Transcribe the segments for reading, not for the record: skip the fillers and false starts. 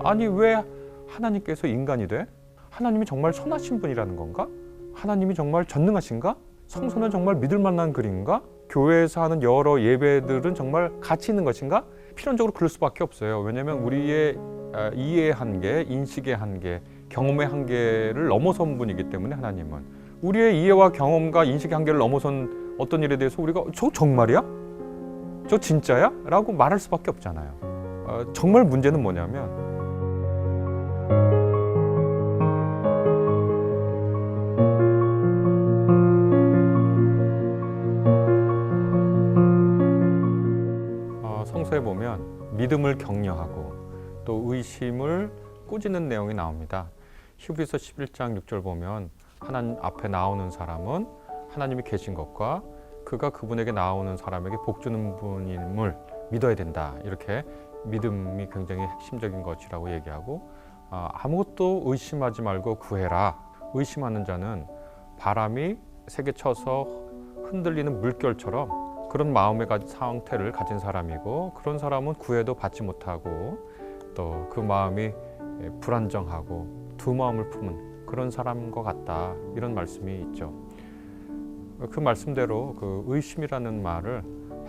아니 왜 하나님께서 인간이 돼? 하나님이 정말 선하신 분이라는 건가? 하나님이 정말 전능하신가? 성소는 정말 믿을 만한 글인가? 교회에서 하는 여러 예배들은 정말 가치 있는 것인가? 필연적으로 그럴 수밖에 없어요. 왜냐하면 우리의 이해의 한계, 인식의 한계, 경험의 한계를 넘어선 분이기 때문에 하나님은 우리의 이해와 경험과 인식의 한계를 넘어선 어떤 일에 대해서 우리가 저 정말이야? 저 진짜야? 라고 말할 수밖에 없잖아요. 정말 문제는 뭐냐면 성서에 보면 믿음을 격려하고 또 의심을 꾸짖는 내용이 나옵니다. 히브리서 11장 6절 보면 하나님 앞에 나오는 사람은 하나님이 계신 것과 그가 그분에게 나오는 사람에게 복 주는 분임을 믿어야 된다. 이렇게 믿음이 굉장히 핵심적인 것이라고 얘기하고 아무것도 의심하지 말고 구해라. 의심하는 자는 바람이 세게 쳐서 흔들리는 물결처럼 그런 마음의 상태를 가진 사람이고 그런 사람은 구해도 받지 못하고 또 그 마음이 불안정하고 두 마음을 품은 그런 사람과 같다. 이런 말씀이 있죠. 그 말씀대로 그 의심이라는 말을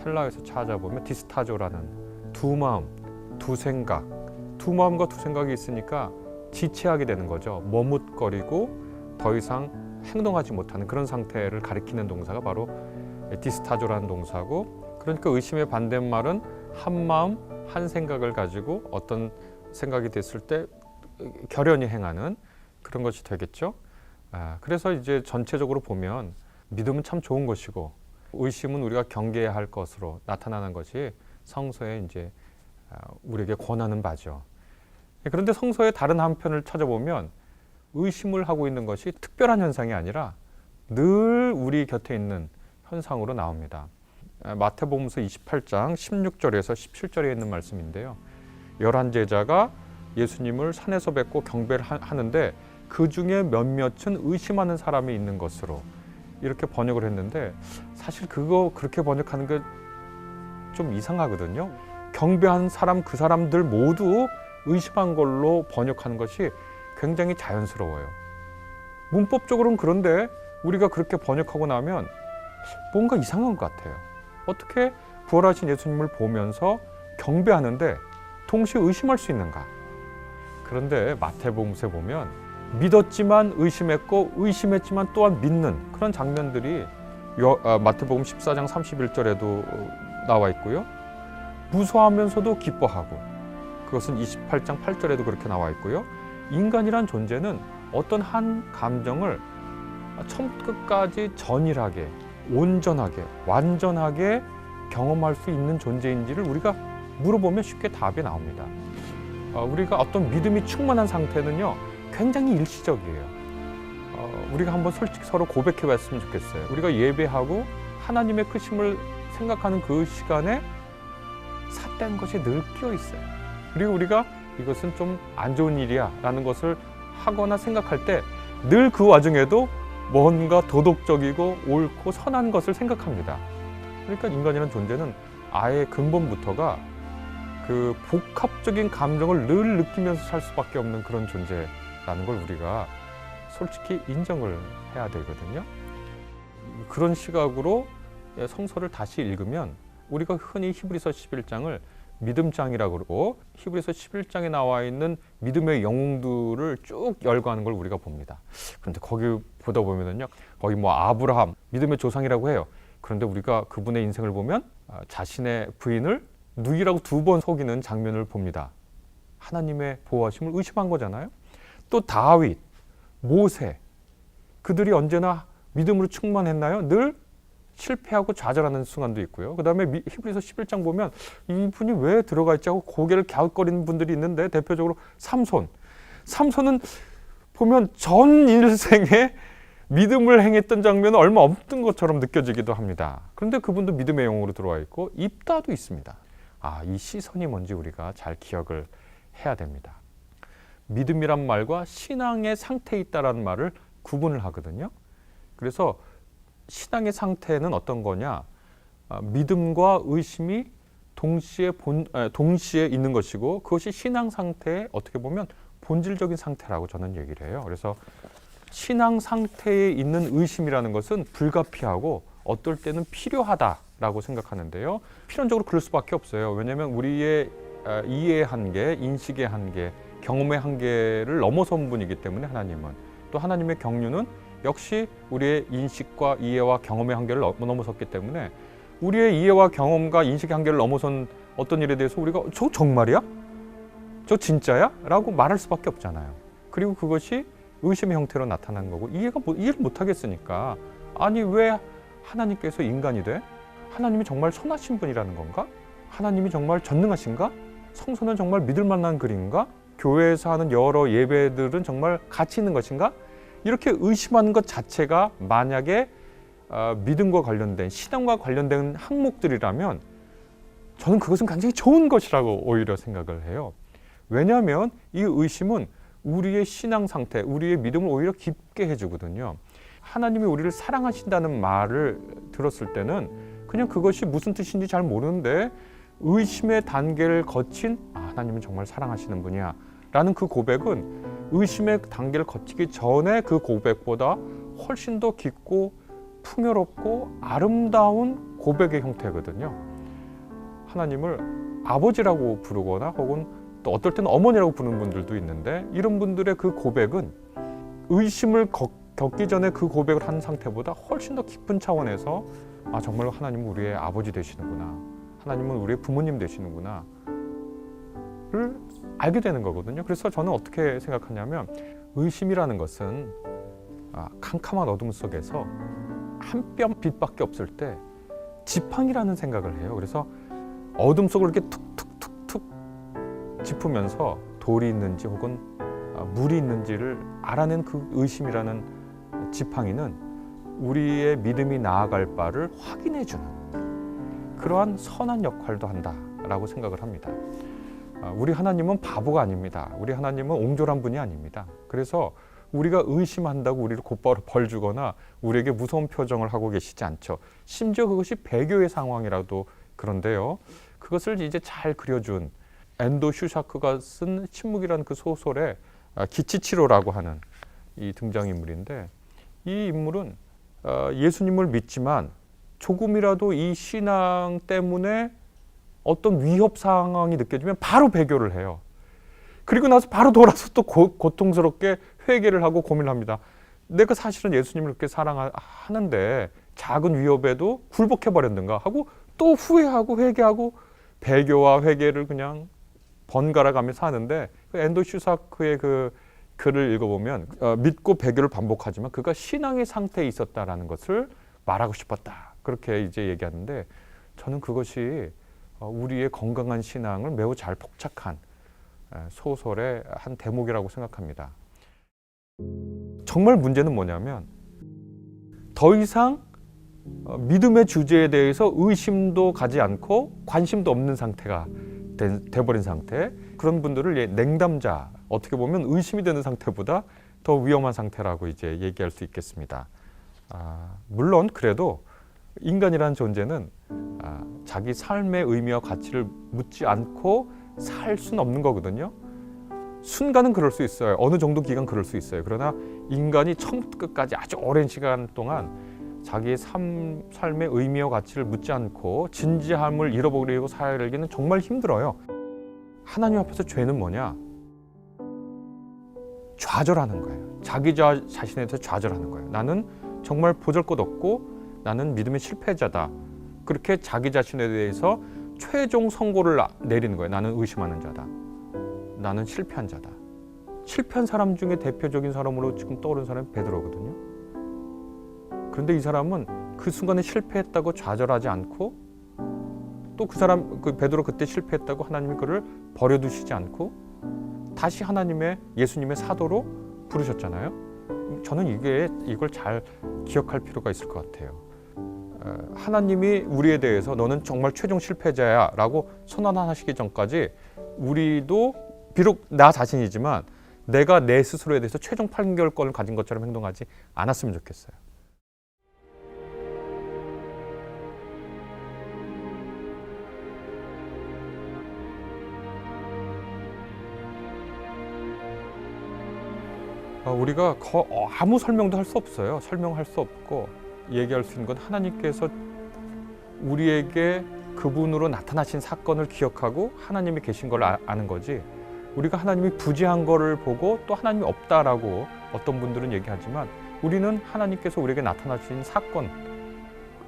헬라어에서 찾아보면 디스타조라는 두 마음, 두 생각, 두 마음과 두 생각이 있으니까 지체하게 되는 거죠. 머뭇거리고 더 이상 행동하지 못하는 그런 상태를 가리키는 동사가 바로 디스타조라는 동사고, 그러니까 의심의 반대말은 한 마음, 한 생각을 가지고 어떤 생각이 됐을 때 결연히 행하는 그런 것이 되겠죠. 그래서 이제 전체적으로 보면 믿음은 참 좋은 것이고 의심은 우리가 경계해야 할 것으로 나타나는 것이 성서에 이제 우리에게 권하는 바죠. 그런데 성서의 다른 한편을 찾아보면 의심을 하고 있는 것이 특별한 현상이 아니라 늘 우리 곁에 있는 현상으로 나옵니다. 마태복음서 28장 16절에서 17절에 있는 말씀인데요. 11제자가 예수님을 산에서 뵙고 경배를 하는데 그 중에 몇몇은 의심하는 사람이 있는 것으로 이렇게 번역을 했는데 사실 그렇게 번역하는 게 좀 이상하거든요. 경배한 사람 그 사람들 모두 의심한 걸로 번역하는 것이 굉장히 자연스러워요. 문법적으로는 그런데 우리가 그렇게 번역하고 나면 뭔가 이상한 것 같아요. 어떻게 부활하신 예수님을 보면서 경배하는데 동시에 의심할 수 있는가? 그런데 마태복음서에 보면 믿었지만 의심했고 의심했지만 또한 믿는 그런 장면들이 마태복음 14장 31절에도 나와 있고요. 무서워하면서도 기뻐하고 그것은 28장 8절에도 그렇게 나와 있고요. 인간이란 존재는 어떤 한 감정을 처음부터 끝까지 전일하게 온전하게 완전하게 경험할 수 있는 존재인지를 우리가 물어보면 쉽게 답이 나옵니다. 우리가 어떤 믿음이 충만한 상태는요 굉장히 일시적이에요. 우리가 한번 솔직히 서로 고백해 봤으면 좋겠어요. 우리가 예배하고 하나님의 크심을 생각하는 그 시간에 삿된 것이 늘 끼어 있어요. 그리고 우리가 이것은 좀 안 좋은 일이야 라는 것을 하거나 생각할 때 늘 그 와중에도 뭔가 도덕적이고 옳고 선한 것을 생각합니다. 그러니까 인간이라는 존재는 아예 근본부터가 그 복합적인 감정을 늘 느끼면서 살 수밖에 없는 그런 존재라는 걸 우리가 솔직히 인정을 해야 되거든요. 그런 시각으로 성서를 다시 읽으면 우리가 흔히 히브리서 11장을 믿음장이라고 그러고 히브리서 11장에 나와 있는 믿음의 영웅들을 쭉 열거하는 걸 우리가 봅니다. 그런데 거기 보다 보면은요, 거기 뭐 아브라함 믿음의 조상이라고 해요. 그런데 우리가 그분의 인생을 보면 자신의 부인을 누이라고 2번 속이는 장면을 봅니다. 하나님의 보호하심을 의심한 거잖아요. 또 다윗, 모세, 그들이 언제나 믿음으로 충만했나요? 늘 실패하고 좌절하는 순간도 있고요. 그 다음에 히브리서 11장 보면 이분이 왜 들어가 있지 하고 고개를 갸웃거리는 분들이 있는데 대표적으로 삼손은 보면 전 일생에 믿음을 행했던 장면은 얼마 없던 것처럼 느껴지기도 합니다. 그런데 그분도 믿음의 영웅으로 들어와 있고 입다도 있습니다. 이 시선이 뭔지 우리가 잘 기억을 해야 됩니다. 믿음이란 말과 신앙의 상태에 있다라는 말을 구분을 하거든요. 그래서 신앙의 상태는 어떤 거냐? 믿음과 의심이 동시에 있는 것이고 그것이 신앙 상태의 어떻게 보면 본질적인 상태라고 저는 얘기를 해요. 그래서 신앙 상태에 있는 의심이라는 것은 불가피하고 어떨 때는 필요하다라고 생각하는데요. 필연적으로 그럴 수밖에 없어요. 왜냐하면 우리의 이해의 한계, 인식의 한계, 경험의 한계를 넘어선 분이기 때문에 하나님은 또 하나님의 경륜은 역시 우리의 인식과 이해와 경험의 한계를 넘어섰기 때문에 우리의 이해와 경험과 인식의 한계를 넘어선 어떤 일에 대해서 우리가 저 정말이야? 저 진짜야? 라고 말할 수밖에 없잖아요. 그리고 그것이 의심의 형태로 나타난 거고 이해를 못하겠으니까 아니 왜 하나님께서 인간이 돼? 하나님이 정말 선하신 분이라는 건가? 하나님이 정말 전능하신가? 성서는 정말 믿을 만한 글인가? 교회에서 하는 여러 예배들은 정말 가치 있는 것인가? 이렇게 의심하는 것 자체가 만약에 믿음과 관련된 신앙과 관련된 항목들이라면 저는 그것은 굉장히 좋은 것이라고 오히려 생각을 해요. 왜냐하면 이 의심은 우리의 신앙 상태, 우리의 믿음을 오히려 깊게 해주거든요. 하나님이 우리를 사랑하신다는 말을 들었을 때는 그냥 그것이 무슨 뜻인지 잘 모르는데 의심의 단계를 거친 하나님은 정말 사랑하시는 분이야 라는 그 고백은 의심의 단계를 거치기 전에 그 고백보다 훨씬 더 깊고 풍요롭고 아름다운 고백의 형태거든요. 하나님을 아버지라고 부르거나 혹은 또 어떨 때는 어머니라고 부르는 분들도 있는데 이런 분들의 그 고백은 의심을 겪기 전에 그 고백을 한 상태보다 훨씬 더 깊은 차원에서 정말 하나님은 우리의 아버지 되시는구나, 하나님은 우리의 부모님 되시는구나 를 알게 되는 거거든요. 그래서 저는 어떻게 생각하냐면 의심이라는 것은 캄캄한 어둠 속에서 한 뼘 빛밖에 없을 때 지팡이라는 생각을 해요. 그래서 어둠 속을 이렇게 툭툭툭툭 짚으면서 돌이 있는지 혹은 물이 있는지를 알아낸 그 의심이라는 지팡이는 우리의 믿음이 나아갈 바를 확인해 주는 그러한 선한 역할도 한다라고 생각을 합니다. 우리 하나님은 바보가 아닙니다. 우리 하나님은 옹졸한 분이 아닙니다. 그래서 우리가 의심한다고 우리를 곧바로 벌 주거나 우리에게 무서운 표정을 하고 계시지 않죠. 심지어 그것이 배교의 상황이라도 그런데요. 그것을 이제 잘 그려준 엔도 슈샤크가 쓴 침묵이라는 그 소설의 기치치로라고 하는 이 등장인물인데 이 인물은 예수님을 믿지만 조금이라도 이 신앙 때문에 어떤 위협 상황이 느껴지면 바로 배교를 해요. 그리고 나서 바로 돌아서 또 고통스럽게 회개를 하고 고민을 합니다. 내가 사실은 예수님을 그렇게 사랑하는데 작은 위협에도 굴복해버렸는가 하고 또 후회하고 회개하고 배교와 회개를 그냥 번갈아 가며 사는데 엔도 슈사크의 그 글을 읽어보면 믿고 배교를 반복하지만 그가 신앙의 상태에 있었다라는 것을 말하고 싶었다. 그렇게 이제 얘기하는데 저는 그것이 우리의 건강한 신앙을 매우 잘 포착한 소설의 한 대목이라고 생각합니다. 정말 문제는 뭐냐면 더 이상 믿음의 주제에 대해서 의심도 가지 않고 관심도 없는 상태가 돼버린 상태, 그런 분들을 냉담자, 어떻게 보면 의심이 되는 상태보다 더 위험한 상태라고 이제 얘기할 수 있겠습니다. 물론 그래도 인간이라는 존재는 자기 삶의 의미와 가치를 묻지 않고 살 수는 없는 거거든요. 순간은 그럴 수 있어요. 어느 정도 기간 그럴 수 있어요. 그러나 인간이 처음부터 끝까지 아주 오랜 시간 동안 자기의 삶의 의미와 가치를 묻지 않고 진지함을 잃어버리고 살기는 정말 힘들어요. 하나님 앞에서 죄는 뭐냐? 좌절하는 거예요. 자기 자신에 대해서 좌절하는 거예요. 나는 정말 보잘것없고 나는 믿음의 실패자다. 그렇게 자기 자신에 대해서 최종 선고를 내리는 거예요. 나는 의심하는 자다. 나는 실패한 자다. 실패한 사람 중에 대표적인 사람으로 지금 떠오르는 사람이 베드로거든요. 그런데 이 사람은 그 순간에 실패했다고 좌절하지 않고 또 그 베드로 그때 실패했다고 하나님이 그를 버려두시지 않고 다시 예수님의 사도로 부르셨잖아요. 저는 이걸 잘 기억할 필요가 있을 것 같아요. 하나님이 우리에 대해서 너는 정말 최종 실패자야 라고 선언하시기 전까지 우리도 비록 나 자신이지만 내가 내 스스로에 대해서 최종 판결권을 가진 것처럼 행동하지 않았으면 좋겠어요. 우리가 아무 설명도 할 수 없어요. 설명할 수 없고 얘기할 수 있는 건 하나님께서 우리에게 그분으로 나타나신 사건을 기억하고 하나님이 계신 걸 아는 거지. 우리가 하나님이 부재한 거를 보고 또 하나님이 없다라고 어떤 분들은 얘기하지만 우리는 하나님께서 우리에게 나타나신 사건,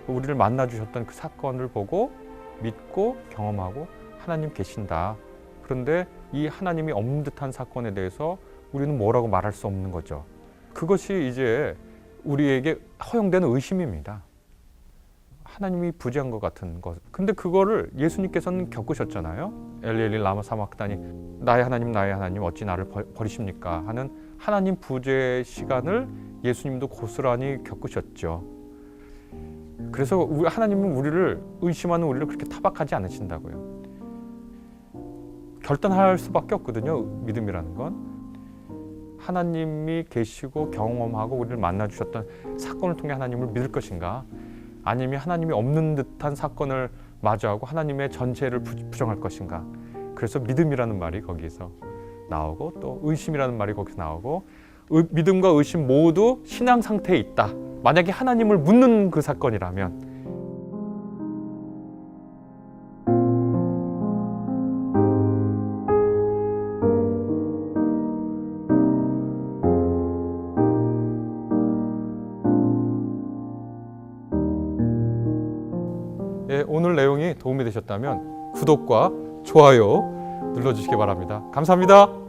우리를 만나 주셨던 그 사건을 보고 믿고 경험하고 하나님 계신다. 그런데 이 하나님이 없는 듯한 사건에 대해서 우리는 뭐라고 말할 수 없는 거죠. 그것이 이제 우리에게 허용되는 의심입니다. 하나님이 부재한 것 같은 것. 근데 그거를 예수님께서는 겪으셨잖아요. 엘리 라마 사막다니, 나의 하나님 어찌 나를 버리십니까 하는 하나님 부재 시간을 예수님도 고스란히 겪으셨죠. 그래서 하나님은 우리를 의심하는 우리를 그렇게 타박하지 않으신다고요. 결단할 수밖에 없거든요. 믿음이라는 건 하나님이 계시고 경험하고 우리를 만나 주셨던 사건을 통해 하나님을 믿을 것인가, 아니면 하나님이 없는 듯한 사건을 마주하고 하나님의 전체를 부정할 것인가. 그래서 믿음이라는 말이 거기서 나오고 또 의심이라는 말이 거기서 나오고, 믿음과 의심 모두 신앙 상태에 있다. 만약에 하나님을 묻는 그 사건이라면. 오늘 내용이 도움이 되셨다면 구독과 좋아요 눌러주시기 바랍니다. 감사합니다.